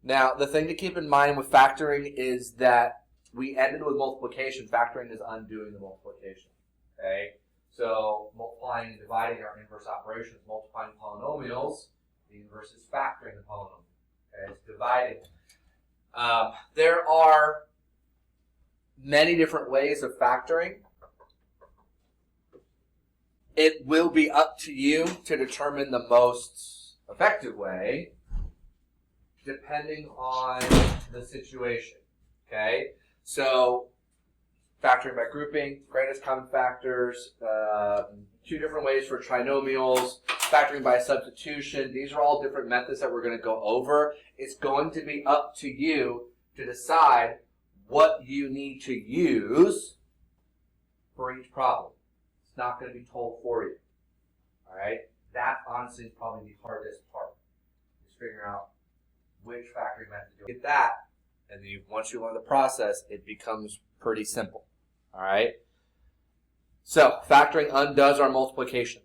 Now, the thing to keep in mind with factoring is that we ended with multiplication. Factoring is undoing the multiplication. Okay? So multiplying and dividing are inverse operations. Multiplying polynomials, the inverse is factoring the polynomial. Okay? It's dividing. There are many different ways of factoring. It will be up to you to determine the most effective way depending on the situation. Okay? So factoring by grouping, greatest common factors, two different ways for trinomials, factoring by substitution. These are all different methods that we're going to go over. It's going to be up to you to decide what you need to use for each problem. It's not going to be told for you. All right? That, honestly, is probably the hardest part. Is figuring out which factoring method to get that, and then once you learn the process, it becomes pretty simple. All right? So, factoring undoes our multiplication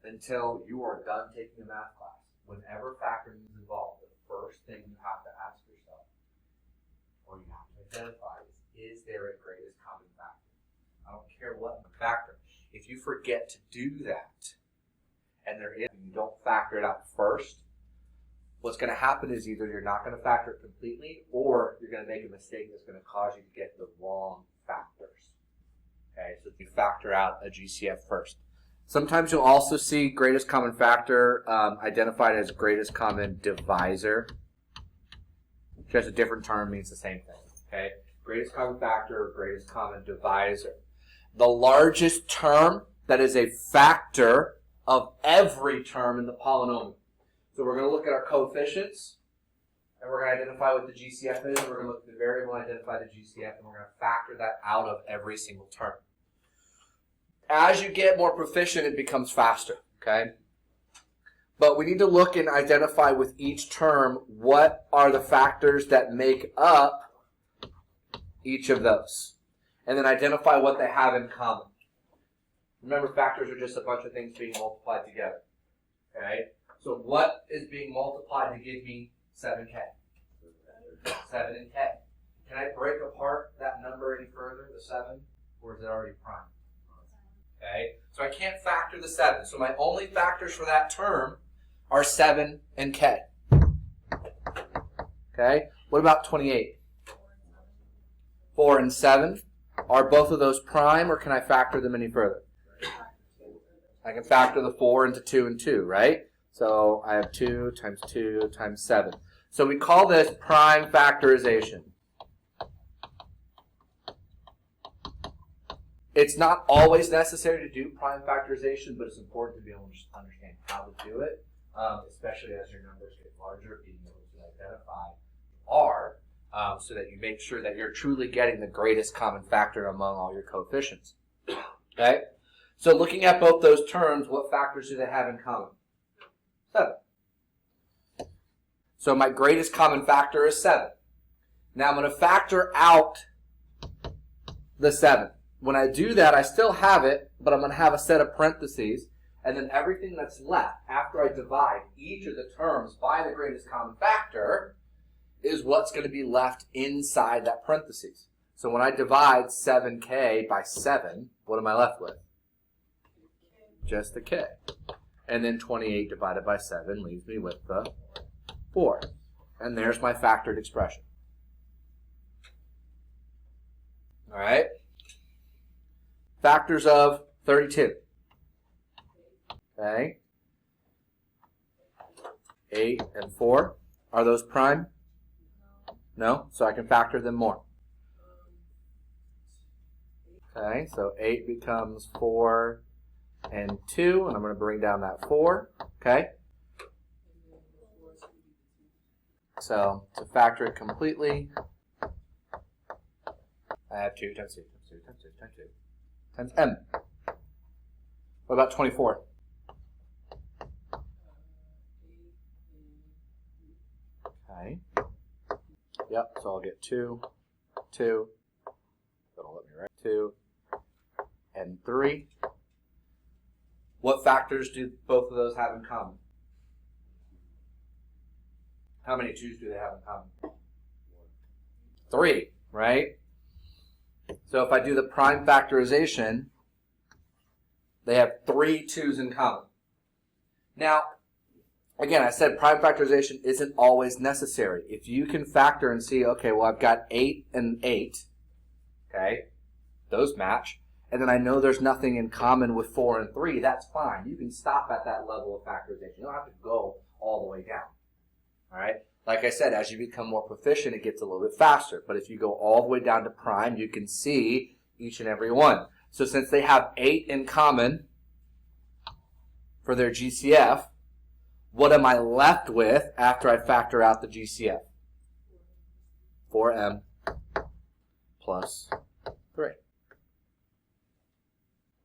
until you are done taking a math class. Whenever factoring is involved, the first thing you have to ask yourself, or you have to identify, is there a greatest common factor? I don't care what factor. If you forget to do that, and there is, and you don't factor it out first, what's going to happen is either you're not going to factor it completely, or you're going to make a mistake that's going to cause you to get the wrong factors. Okay, so you factor out a GCF first. Sometimes you'll also see greatest common factor identified as greatest common divisor. Just a different term means the same thing. Okay, greatest common factor or greatest common divisor. The largest term that is a factor of every term in the polynomial. So we're going to look at our coefficients, and we're going to identify what the GCF is, and we're going to look at the variable and identify the GCF, and we're going to factor that out of every single term. As you get more proficient, it becomes faster, okay? But we need to look and identify with each term what are the factors that make up each of those, and then identify what they have in common. Remember, factors are just a bunch of things being multiplied together, okay? So what is being multiplied to give me 7K? 7 and K. Can I break apart that number any further, the 7, or is it already prime? Okay, so I can't factor the 7. So my only factors for that term are 7 and K. Okay, what about 28? 4 and 7. Are both of those prime, or can I factor them any further? I can factor the 4 into 2 and 2, right? So I have 2 times 2 times 7. So we call this prime factorization. It's not always necessary to do prime factorization, but it's important to be able to understand how to do it, especially as your numbers get larger, being able to identify R, so that you make sure that you're truly getting the greatest common factor among all your coefficients. Okay? So looking at both those terms, what factors do they have in common? 7. So my greatest common factor is 7. Now I'm going to factor out the 7. When I do that, I still have it, but I'm going to have a set of parentheses, and then everything that's left after I divide each of the terms by the greatest common factor is what's going to be left inside that parentheses. So when I divide 7K by 7, what am I left with? Just the K. And then 28 divided by 7 leaves me with the 4. And there's my factored expression. All right? Factors of 32. Okay? 8 and 4. Are those prime? No? So I can factor them more. Okay, so 8 becomes 4 and 2, and I'm going to bring down that 4. Okay? So to factor it completely, I have 2 times 2 times 2 times 2 times 2 times m. What about 24? Okay. Yep, so I'll get 2, 2, that'll let me write 2, and 3. What factors do both of those have in common? How many 2's do they have in common? 3, right? So if I do the prime factorization, they have 3 2's in common. Now, again, I said prime factorization isn't always necessary. If you can factor and see, okay, well, I've got 8 and 8, okay, those match, and then I know there's nothing in common with 4 and 3, that's fine. You can stop at that level of factorization. You don't have to go all the way down, all right? Like I said, as you become more proficient, it gets a little bit faster. But if you go all the way down to prime, you can see each and every one. So since they have 8 in common for their GCF, what am I left with after I factor out the GCF? 4m plus 3.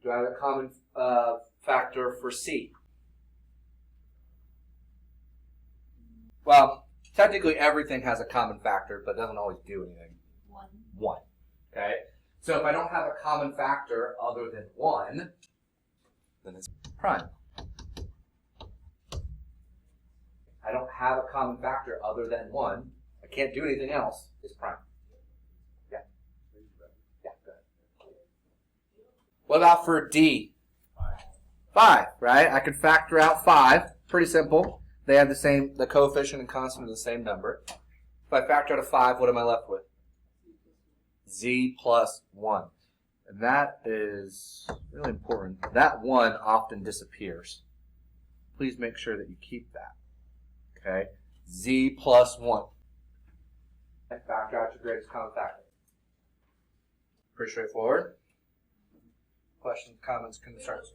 Do I have a common factor for C? Well, technically everything has a common factor, but doesn't always do anything. 1. Okay? So if I don't have a common factor other than 1, then it's prime. I don't have a common factor other than 1. I can't do anything else. It's prime. Yeah. Yeah, go ahead. What about for D? 5, right? I can factor out 5. Pretty simple. They have the coefficient and constant are the same number. If I factor out a 5, what am I left with? Z plus 1. And that is really important. That 1 often disappears. Please make sure that you keep that. Okay? Z plus 1. Factor out your greatest common factor. Pretty straightforward. Questions, comments, concerns?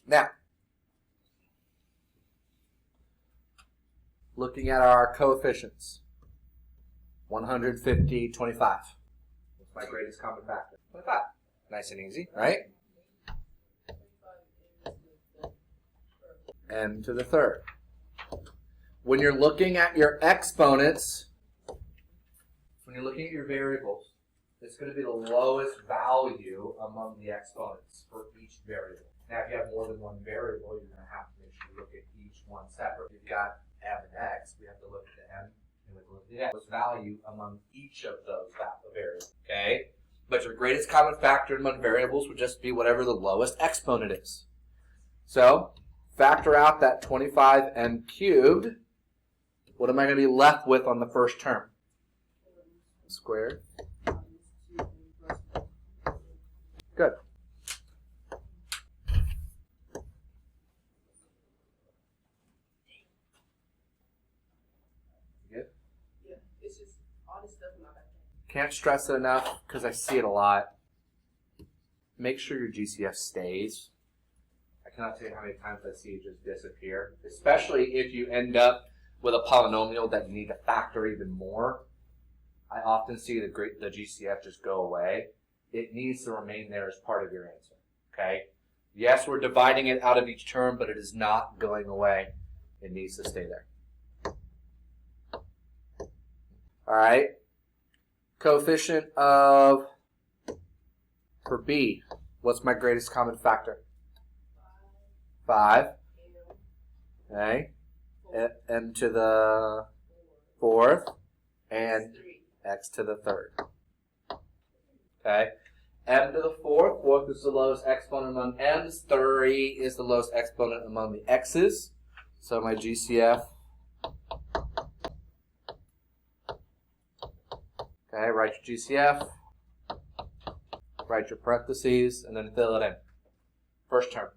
Now, looking at our coefficients, 150, 25. What's my greatest common factor? 25. Nice and easy, right? M to the third. When you're looking at your exponents, when you're looking at your variables, it's going to be the lowest value among the exponents for each variable. Now, if you have more than one variable, you're going to have to make sure you look at each one separate. If you've got m and x, we have to look at the m and we look at the x. Lowest value among each of those variables. Okay? But your greatest common factor among variables would just be whatever the lowest exponent is. So, factor out that 25m cubed. What am I going to be left with on the first term? Squared. Good. Can't stress it enough because I see it a lot. Make sure your GCF stays. I cannot tell you how many times I see it just disappear, especially if you end up with a polynomial that you need to factor even more. I often see the GCF just go away. It needs to remain there as part of your answer. Okay? Yes, we're dividing it out of each term, but it is not going away. It needs to stay there. All right? Coefficient of, for B, what's my greatest common factor? 5. Okay. M to the fourth and x to the third. Okay. M to the fourth is the lowest exponent among m's. 3 is the lowest exponent among the x's. So my GCF. Okay, write your GCF, write your parentheses, and then fill it in. First term.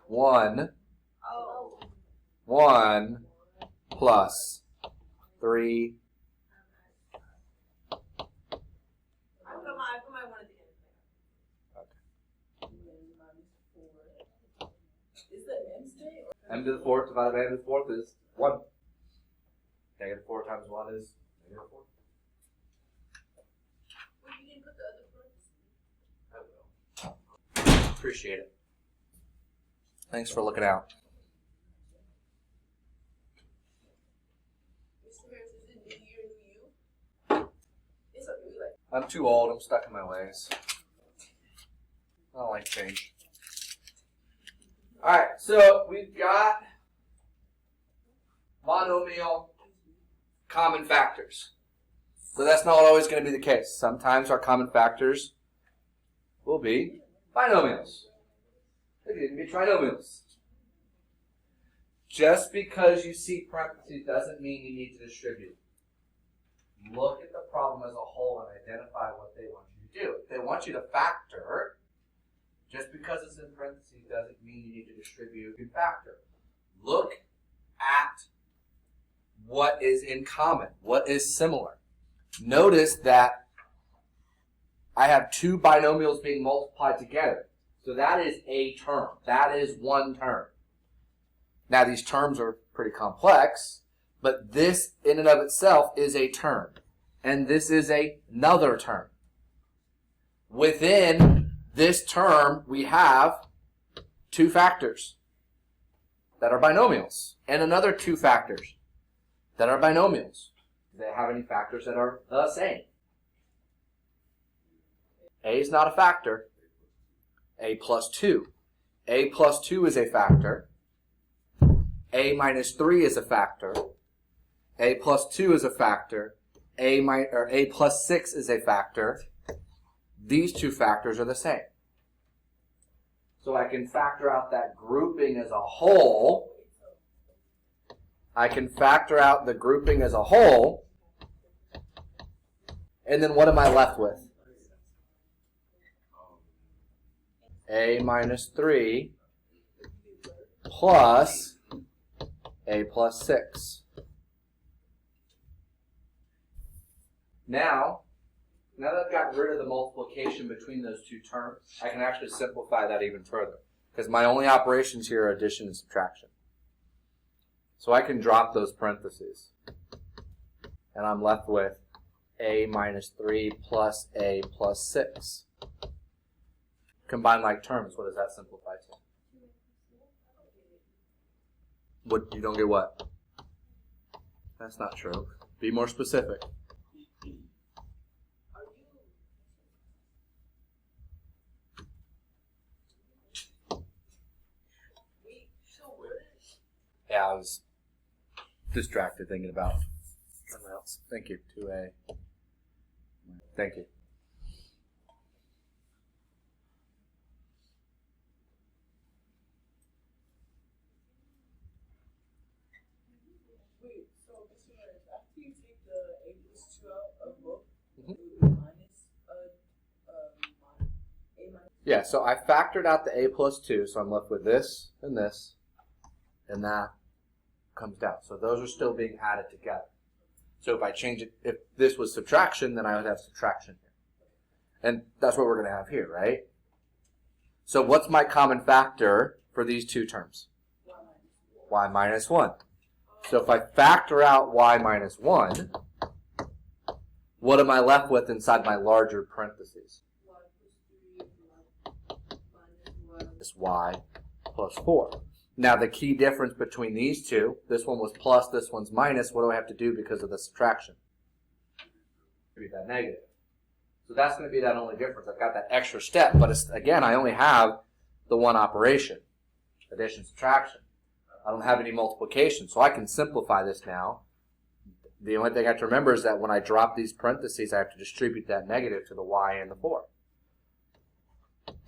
1 plus 3. M to the fourth divided by m to the fourth is 1. Negative 4 times 1 is negative 4. Well, you didn't put the other parentheses. I will. Appreciate it. Thanks for looking out. I'm too old. I'm stuck in my ways. I don't like change. All right, so we've got monomial common factors. But that's not always going to be the case. Sometimes our common factors will be binomials. They can even be trinomials. Just because you see parentheses doesn't mean you need to distribute. Look at the problem as a whole and identify what they want you to do. If they want you to factor, just because it's in parentheses doesn't mean you need to distribute and factor. Look at what is in common, what is similar. Notice that I have two binomials being multiplied together. So that is a term. That is one term. Now these terms are pretty complex, but this in and of itself is a term. And this is another term. Within this term, we have two factors that are binomials and another two factors that are binomials. Do they have any factors that are the same? A is not a factor. A plus 2. A plus 2 is a factor. A minus 3 is a factor. A plus 2 is a factor. A plus 6 is a factor. These two factors are the same. So I can factor out that grouping as a whole. I can factor out the grouping as a whole. And then what am I left with? A minus 3 plus A plus 6. Now that I've gotten rid of the multiplication between those two terms, I can actually simplify that even further. Because my only operations here are addition and subtraction. So I can drop those parentheses. And I'm left with A minus 3 plus A plus 6. Combine like terms, what does that simplify to? What, you don't get what? That's not true. Be more specific. Yeah, I was distracted thinking about something else. Thank you. 2A. Thank you. Wait, so Mr. Reyes, after you take the A plus 2 out of both, it would be minus A minus. Yeah, so I factored out the A plus 2, so I'm left with this, and that comes down. So those are still being added together. So if I change it, if this was subtraction, then I would have subtraction here. And that's what we're going to have here, right? So what's my common factor for these two terms? Y minus 1. So if I factor out y minus 1, what am I left with inside my larger parentheses? It's y plus 4. Now the key difference between these two, this one was plus, this one's minus, what do I have to do because of the subtraction? Be that negative. So that's going to be that only difference. I've got that extra step, but it's, again, I only have the one operation, addition, subtraction. I don't have any multiplication, so I can simplify this now. The only thing I have to remember is that when I drop these parentheses, I have to distribute that negative to the y and the 4.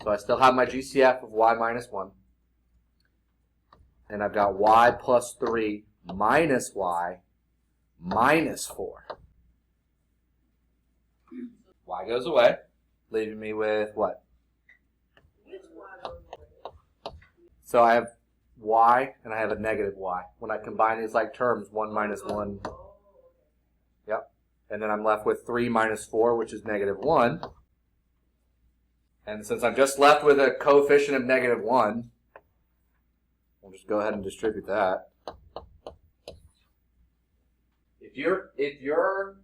So I still have my GCF of y minus 1. And I've got y plus 3 minus y minus 4. Y goes away, leaving me with what? So I have y and I have a negative y. When I combine these like terms, 1 minus 1. Yep. And then I'm left with 3 minus 4, which is negative 1. And since I'm just left with a coefficient of negative 1, we'll just go ahead and distribute that. If your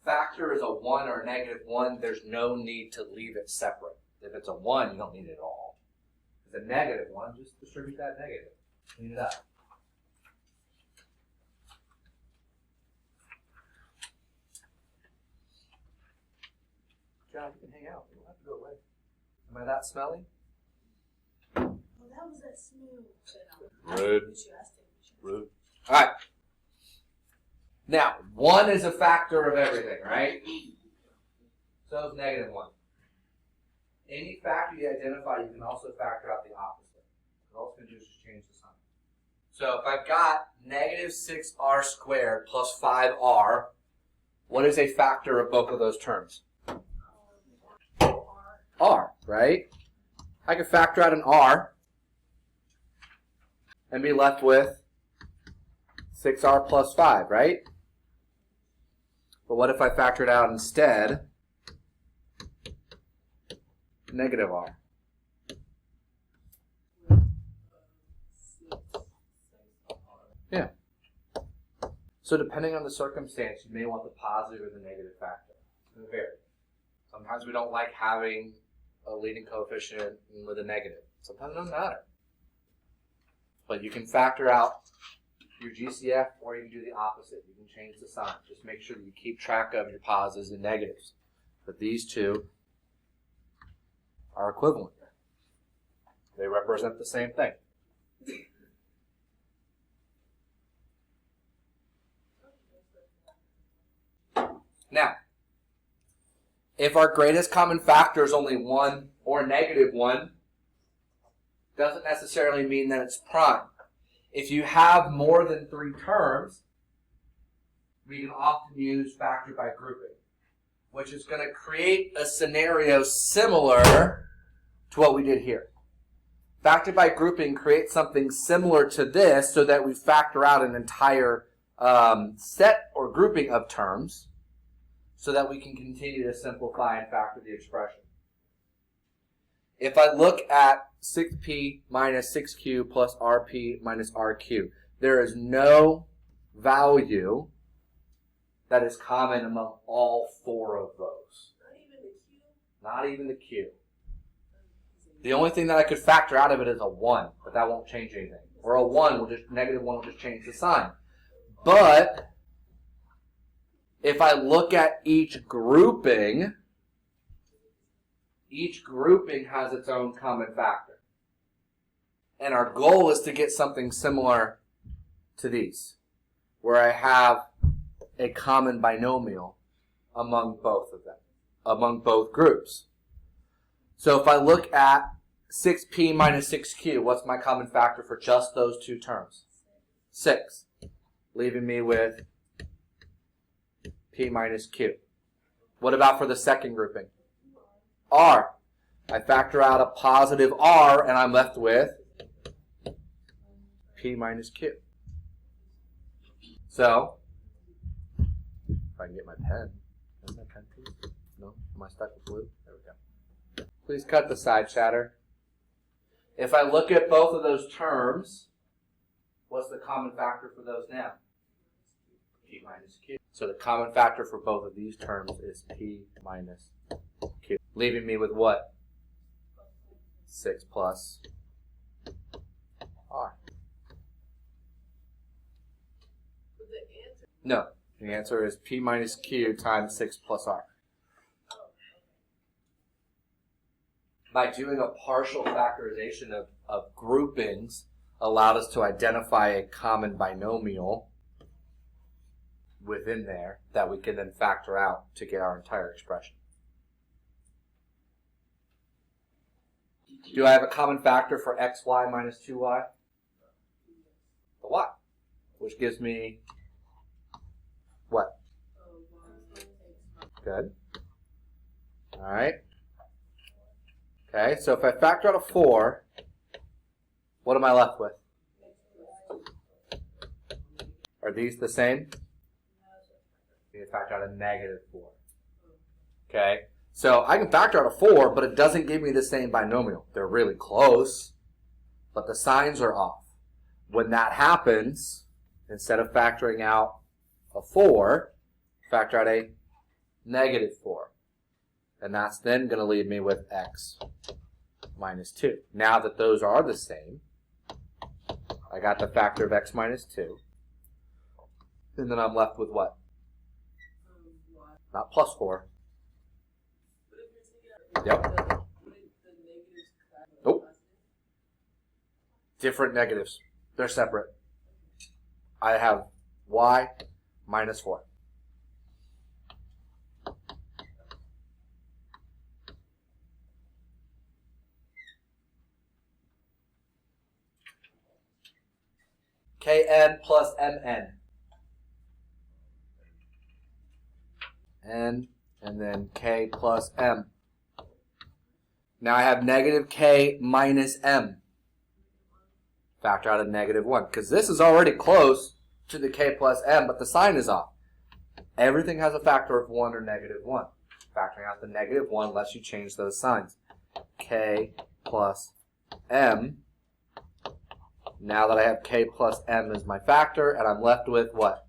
factor is a 1 or a negative 1, there's no need to leave it separate. If it's a 1, you don't need it at all. The a negative one, just distribute that negative. Clean it up. John, you can hang out. You don't have to go away. Am I that smelly? Well, that was that smooth. Rude. Rude. All right. Now, 1 is a factor of everything, right? So is negative 1. Any factor you identify, you can also factor out the opposite. All it's going to do is just change the sign. So if I've got negative 6r squared plus 5r, what is a factor of both of those terms? R, right? I could factor out an r and be left with 6r plus 5, right? But what if I factor it out instead? Negative r. Yeah. So depending on the circumstance, you may want the positive or the negative factor. It's going to vary. Sometimes we don't like having a leading coefficient with a negative. Sometimes it doesn't matter. But you can factor out your GCF, or you can do the opposite. You can change the sign. Just make sure that you keep track of your positives and negatives. But these two are equivalent. They represent the same thing. Now, if our greatest common factor is only 1 or negative 1, doesn't necessarily mean that it's prime. If you have more than 3 terms, we can often use factor by grouping, which is going to create a scenario similar to what we did here. Factor by grouping creates something similar to this so that we factor out an entire set or grouping of terms so that we can continue to simplify and factor the expression. If I look at 6p minus 6q plus rp minus rq, there is no value that is common among all 4 of those. Not even the q. The only thing that I could factor out of it is a 1, but that won't change anything. Or a 1 will just, negative 1 will just change the sign. But if I look at each grouping has its own common factor. And our goal is to get something similar to these, where I have a common binomial among both of them, among both groups. So if I look at 6p minus 6q, what's my common factor for just those 2 terms? 6, leaving me with p minus q. What about for the second grouping? R. I factor out a positive r, and I'm left with p minus q. So, if I can get my pen. Is my pen, please? No? Am I stuck with blue? There we go. Please cut the side chatter. If I look at both of those terms, what's the common factor for those now? P minus q. So the common factor for both of these terms is p minus q. Leaving me with what? 6 plus r. No, the answer is p minus q times 6 plus r. By doing a partial factorization of groupings allowed us to identify a common binomial within there that we can then factor out to get our entire expression. Do I have a common factor for xy minus 2y? The y, which gives me what? Good. All right. Okay, so if I factor out a 4, what am I left with? Are these the same? You can factor out a negative 4. Okay, so I can factor out a 4, but it doesn't give me the same binomial. They're really close, but the signs are off. When that happens, instead of factoring out a 4, factor out a negative 4. And that's then going to leave me with x minus 2. Now that those are the same, I got the factor of x minus 2. And then I'm left with what? Not plus 4. Yep. Nope. Different negatives. They're separate. I have y minus 4. Kn plus mn. N, and then k plus m. Now I have negative k minus m. Factor out of negative 1, because this is already close to the k plus m, but the sign is off. Everything has a factor of 1 or negative 1. Factoring out the negative 1 lets you change those signs. K plus m. Now that I have k plus m as my factor, and I'm left with what?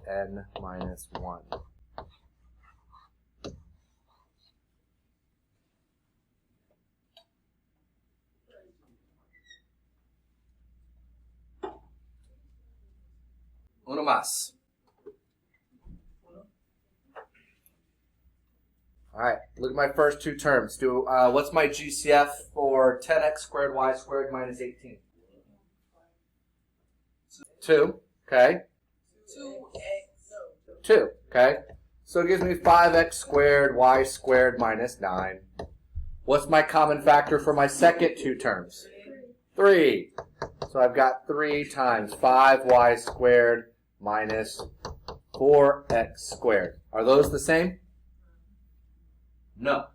N minus 1. Uno más. All right, look at my first two terms. What's my GCF for 10x squared y squared minus 18? 2, okay. 2, okay. So it gives me 5x squared y squared minus 9. What's my common factor for my second two terms? 3. So I've got 3 times 5y squared minus 4x squared. Are those the same? No.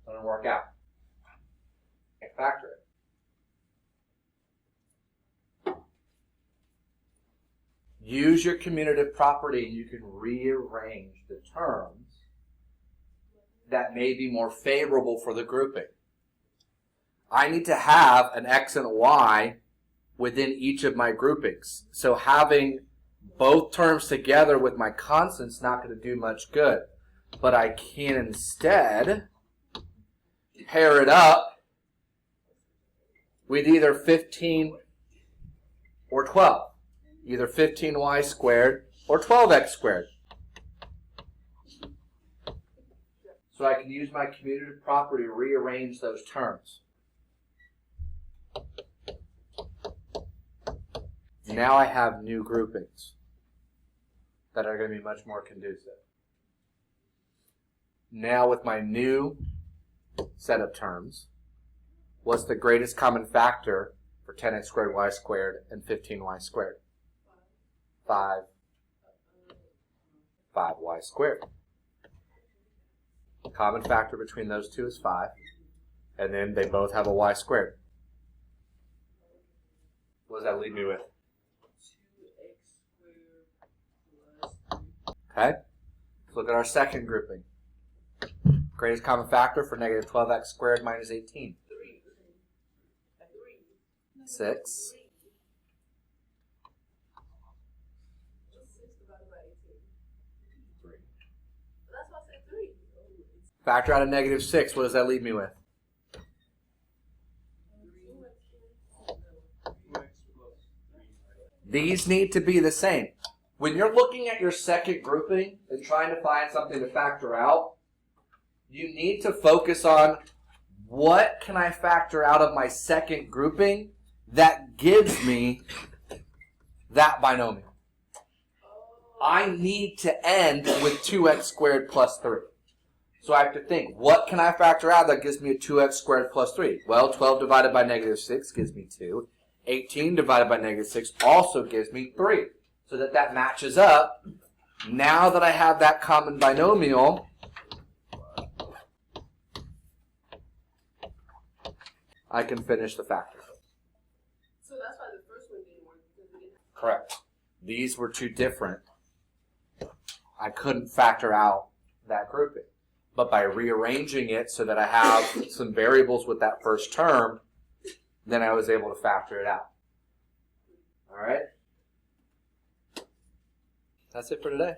Doesn't work out. Can't factor it. Use your commutative property and you can rearrange the terms that may be more favorable for the grouping. I need to have an x and a y within each of my groupings. So having both terms together with my constants is not going to do much good. But I can instead pair it up with either 15 or 12. Either 15y squared or 12x squared. So I can use my commutative property to rearrange those terms. Now I have new groupings that are going to be much more conducive. Now with my new set of terms, what's the greatest common factor for 10x squared y squared and 15y squared? 5. 5y squared. Common factor between those two is 5. And then they both have a y squared. What does that leave me with? 2x squared plus 3. Okay. Let's look at our second grouping. Greatest common factor for negative 12x squared minus 18. 6. 3. That's why I said 3. Factor out of negative 6. What does that leave me with? These need to be the same. When you're looking at your second grouping and trying to find something to factor out, you need to focus on what can I factor out of my second grouping that gives me that binomial. I need to end with 2x squared plus 3. So I have to think, what can I factor out that gives me a 2x squared plus 3? Well, 12 divided by negative 6 gives me 2. 18 divided by negative 6 also gives me 3. So that matches up. Now that I have that common binomial, I can finish the factor. So that's why the first one didn't work, because we didn't. Correct. These were too different. I couldn't factor out that grouping. But by rearranging it so that I have some variables with that first term, then I was able to factor it out. All right? That's it for today.